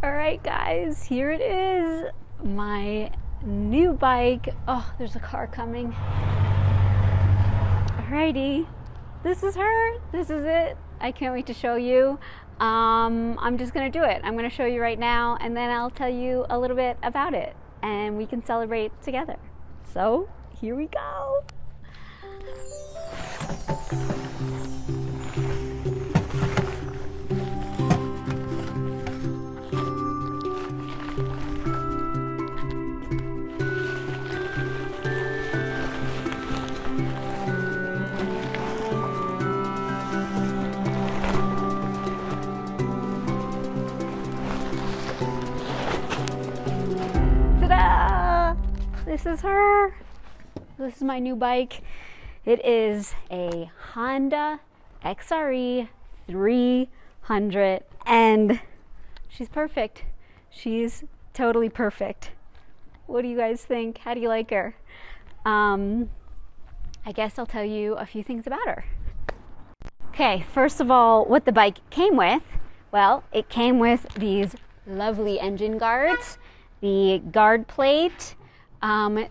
All right, guys, here it is. My new bike. Oh, there's a car coming. Alrighty, this is her. This is it. I can't wait to show you. I'm just gonna do it. I'm gonna show you right now, and then I'll tell you a little bit about it, and we can celebrate together. So here we go. This is her. This is my new bike. It is a Honda XRE 300 and she's perfect. She's totally perfect. What do you guys think? How do you like her? I guess I'll tell you a few things about her. Okay, first of all, what the bike came with. Well, it came with these lovely engine guards, the guard plate,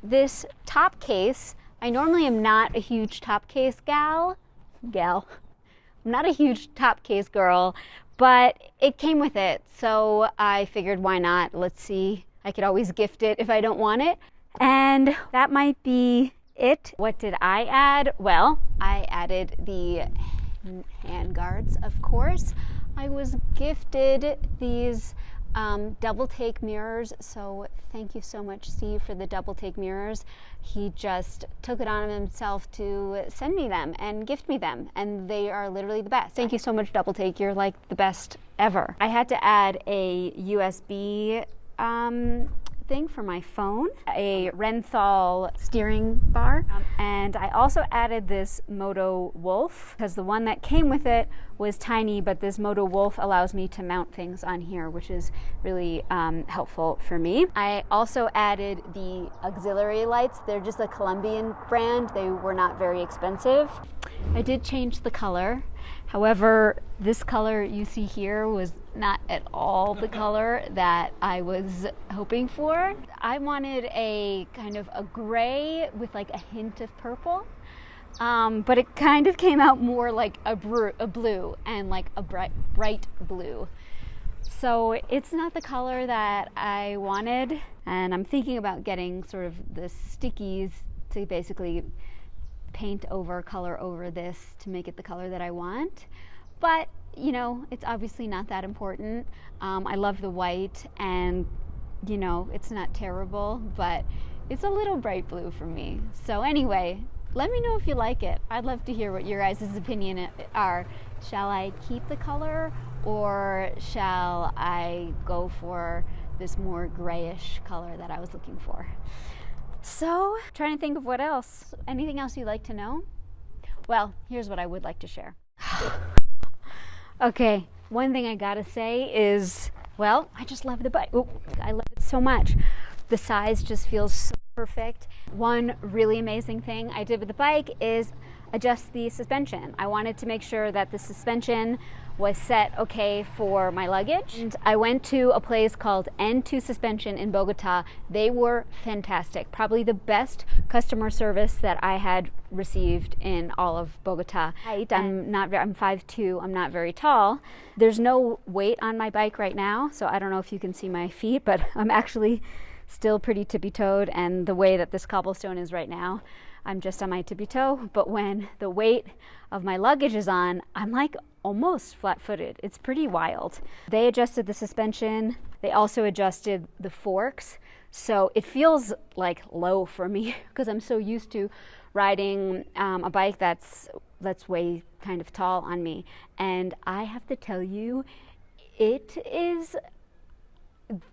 this top case. I normally am not a huge top case gal. I'm not a huge top case girl, but it came with it. So I figured, why not? Let's see. I could always gift it if I don't want it. And that might be it. What did I add? Well, I added the hand guards, of course. I was gifted these double take mirrors, so thank you so much, Steve, for the double take mirrors. He just took it on himself to send me them and gift me them, and they are literally the best. Thank you so much, double take. You're like the best ever. I had to add a USB thing for my phone, a Renthal steering bar, and I also added this Moto Wolf because the one that came with it was tiny, but this Moto Wolf allows me to mount things on here, which is really helpful for me. I also added the auxiliary lights. They're just a Colombian brand. They were not very expensive. I did change the color. However, this color you see here was not at all the color that I was hoping for. I wanted a kind of a gray with like a hint of purple, but it kind of came out more like a blue and like a bright blue. So it's not the color that I wanted, and I'm thinking about getting sort of the stickies to basically paint color over this to make it the color that I want. But you know, it's obviously not that important. I love the white, and you know, it's not terrible, but it's a little bright blue for me. So anyway, let me know if you like it. I'd love to hear what your guys' opinion are. Shall I keep the color, or shall I go for this more grayish color that I was looking for? So, trying to think of what else. Anything else you'd like to know? Well, here's what I would like to share. Okay, one thing I gotta say is, well, I just love the bike. Oh, I love it so much. The size just feels so perfect. One really amazing thing I did with the bike is adjust the suspension. I wanted to make sure that the suspension was set okay for my luggage. And I went to a place called N2 Suspension in Bogota. They were fantastic. Probably the best customer service that I had received in all of Bogota. I'm 5'2", I'm not very tall. There's no weight on my bike right now, so I don't know if you can see my feet, but I'm actually still pretty tippy-toed, and the way that this cobblestone is right now, I'm just on my tippy-toe. But when the weight of my luggage is on, I'm like almost flat-footed. It's pretty wild. They adjusted the suspension. They also adjusted the forks. So it feels like low for me because I'm so used to riding a bike that's way kind of tall on me. And I have to tell you,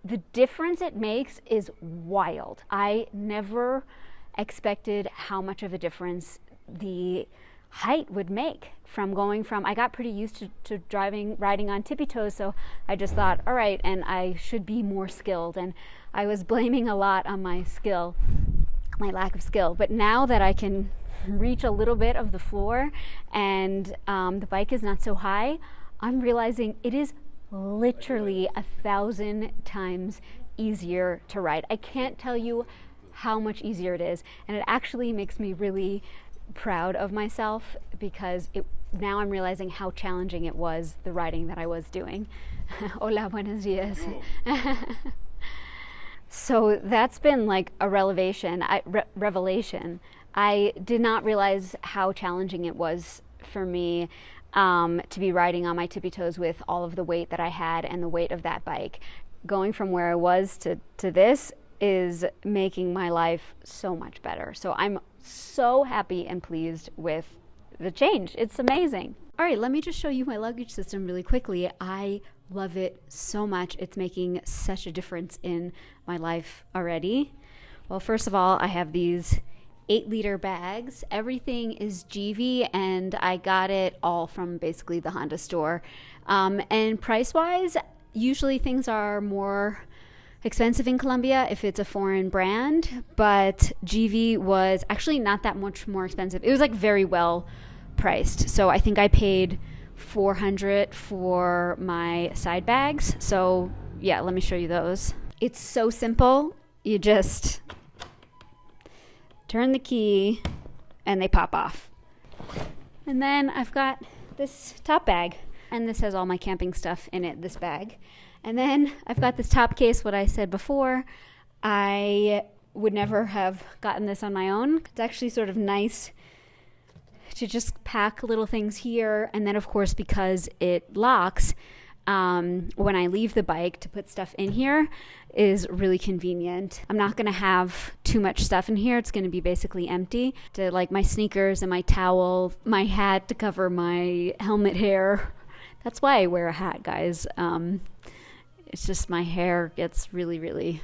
the difference it makes is wild. I never expected how much of a difference the height would make from going from, I got pretty used to riding on tippy toes, so I just thought, all right, and I should be more skilled, and I was blaming a lot on my lack of skill. But now that I can reach a little bit of the floor and the bike is not so high, I'm realizing it is literally 1,000 times easier to ride. I can't tell you how much easier it is, and it actually makes me really proud of myself because now I'm realizing how challenging it was, the riding that I was doing. Hola, buenos dias. So that's been like a revelation. I did not realize how challenging it was for me to be riding on my tippy toes with all of the weight that I had and the weight of that bike. Going from where I was to this is making my life so much better. So I'm so happy and pleased with the change. It's amazing. All right, let me just show you my luggage system really quickly. I love it so much. It's making such a difference in my life already. Well, first of all, I have these 8-liter bags. Everything is GV, and I got it all from basically the Honda store. And price-wise, usually things are more expensive in Colombia if it's a foreign brand, but GV was actually not that much more expensive. It was like very well priced. So I think I paid $400 for my side bags. So yeah, let me show you those. It's so simple. You just turn the key and they pop off. And then I've got this top bag, and this has all my camping stuff in it, this bag. And then I've got this top case, what I said before. I would never have gotten this on my own. It's actually sort of nice to just pack little things here. And then, of course, because it locks, when I leave the bike, to put stuff in here is really convenient. I'm not going to have too much stuff in here. It's going to be basically empty. To like my sneakers and my towel, my hat to cover my helmet hair. That's why I wear a hat, guys. It's just my hair gets really, really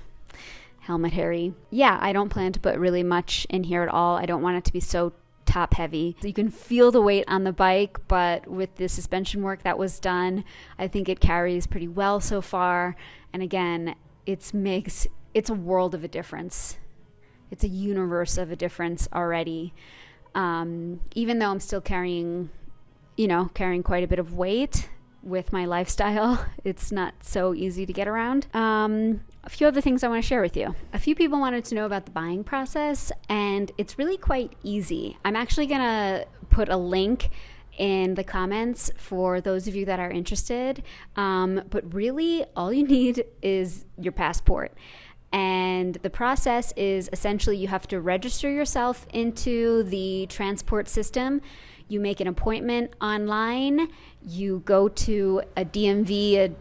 helmet hairy. Yeah, I don't plan to put really much in here at all. I don't want it to be so top heavy. So you can feel the weight on the bike, but with the suspension work that was done, I think it carries pretty well so far. And again, it's a world of a difference. It's a universe of a difference already. Even though I'm still carrying quite a bit of weight with my lifestyle, it's not so easy to get around. A few other things I want to share with you. A few people wanted to know about the buying process, and it's really quite easy. I'm actually going to put a link in the comments for those of you that are interested. But really, all you need is your passport. And the process is essentially you have to register yourself into the transport system. You make an appointment online. You go to a DMV,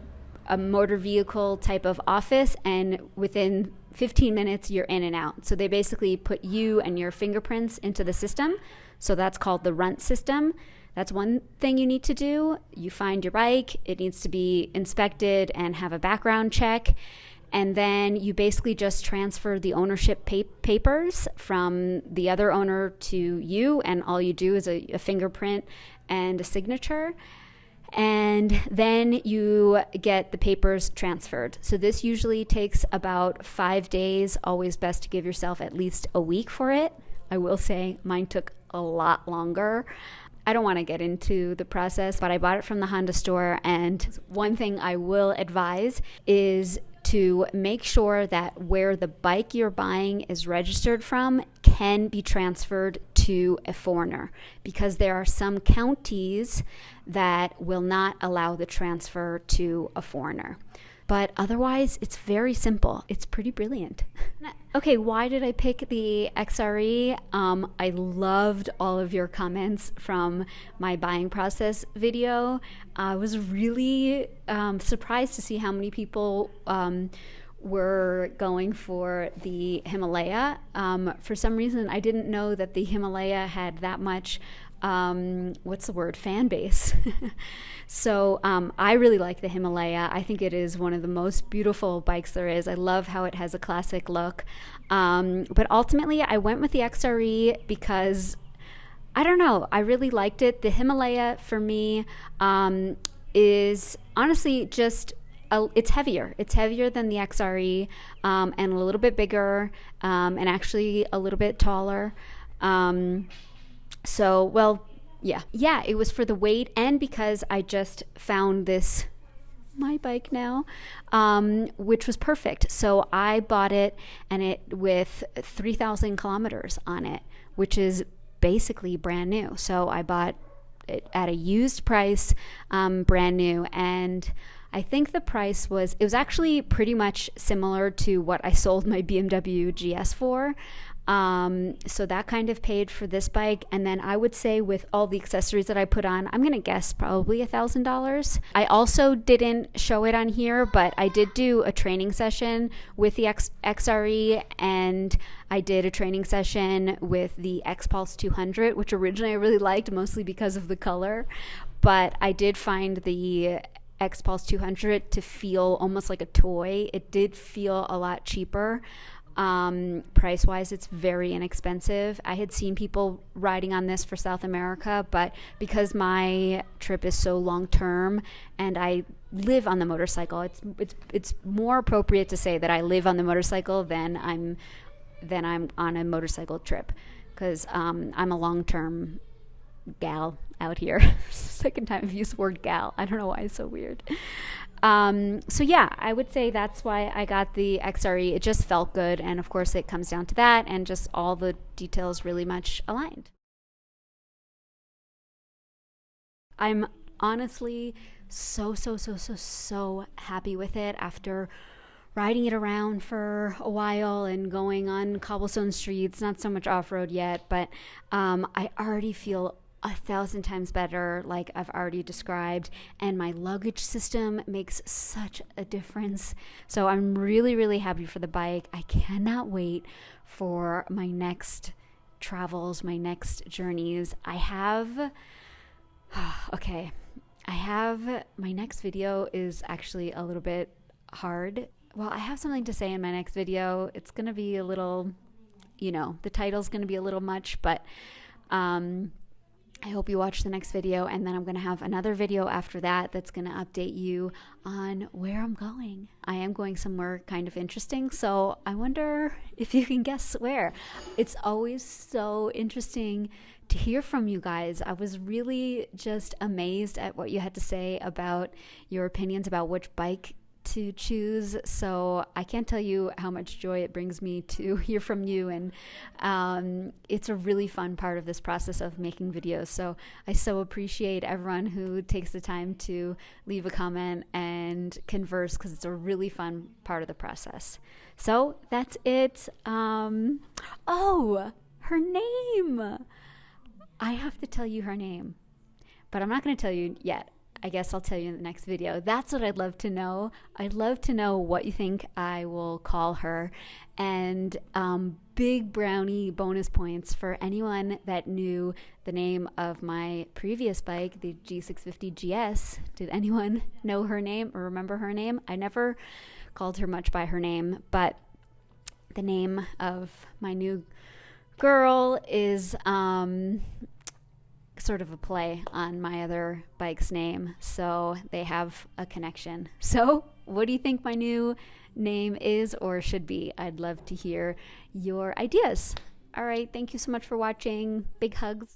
a motor vehicle type of office, and within 15 minutes, you're in and out. So they basically put you and your fingerprints into the system. So that's called the runt system. That's one thing you need to do. You find your bike. It needs to be inspected and have a background check. And then you basically just transfer the ownership papers from the other owner to you, and all you do is a fingerprint and a signature. And then you get the papers transferred. So this usually takes about 5 days. Always best to give yourself at least a week for it. I will say mine took a lot longer. I don't want to get into the process, but I bought it from the Honda store. And one thing I will advise is to make sure that where the bike you're buying is registered from can be transferred to a foreigner, because there are some counties that will not allow the transfer to a foreigner. But otherwise, it's very simple. It's pretty brilliant. Okay, why did I pick the XRE? I loved all of your comments from my buying process video. I was really surprised to see how many people were going for the Himalaya. For some reason, I didn't know that the Himalaya had that much fan base. So I really like the Himalaya. I think it is one of the most beautiful bikes there is. I love how it has a classic look. But ultimately, I went with the XRE because, I don't know, I really liked it. The Himalaya, for me, is honestly just, it's heavier. It's heavier than the XRE, and a little bit bigger, and actually a little bit taller. Yeah, it was for the weight, and because I just found this my bike now, which was perfect. So I bought it and it with 3,000 kilometers on it, which is basically brand new. So I bought it at a used price, brand new. And I think the price was, it was actually pretty much similar to what I sold my BMW GS for. So that kind of paid for this bike. And then I would say with all the accessories that I put on, I'm going to guess probably $1,000. I also didn't show it on here, but I did do a training session with the XRE, and I did a training session with the X Pulse 200, which originally I really liked, mostly because of the color. But I did find the X Pulse 200 to feel almost like a toy. It did feel a lot cheaper. Price wise, it's very inexpensive. I had seen people riding on this for South America, but because my trip is so long term and I live on the motorcycle, it's more appropriate to say that I live on the motorcycle than I'm on a motorcycle trip, because I'm a long term gal out here. Second time I've used the word gal. I don't know why it's so weird. So yeah, I would say that's why I got the XRE. It just felt good, and of course it comes down to that, and just all the details really much aligned. I'm honestly so happy with it after riding it around for a while and going on cobblestone streets. Not so much off-road yet, but I already feel 1,000 times better, like I've already described, and my luggage system makes such a difference. So I'm really happy for the bike. I cannot wait for my next travels, my next journeys. I have my next video is actually a little bit hard. Well, I have something to say in my next video. It's gonna be a little, the title's gonna be a little much, but I hope you watch the next video, and then I'm going to have another video after that that's going to update you on where I'm going. I am going somewhere kind of interesting, so I wonder if you can guess where. It's always so interesting to hear from you guys. I was really just amazed at what you had to say about your opinions about which bike to choose. So I can't tell you how much joy it brings me to hear from you, and it's a really fun part of this process of making videos. So I so appreciate everyone who takes the time to leave a comment and converse, because it's a really fun part of the process. So that's it. Oh, her name. I have to tell you her name, but I'm not going to tell you yet. I guess I'll tell you in the next video. That's what I'd love to know. I'd love to know what you think I will call her. And big brownie bonus points for anyone that knew the name of my previous bike, the G650 GS. Did anyone know her name or remember her name? I never called her much by her name, but the name of my new girl is sort of a play on my other bike's name, so they have a connection. So what do you think my new name is or should be? I'd love to hear your ideas. All right, thank you so much for watching. Big hugs.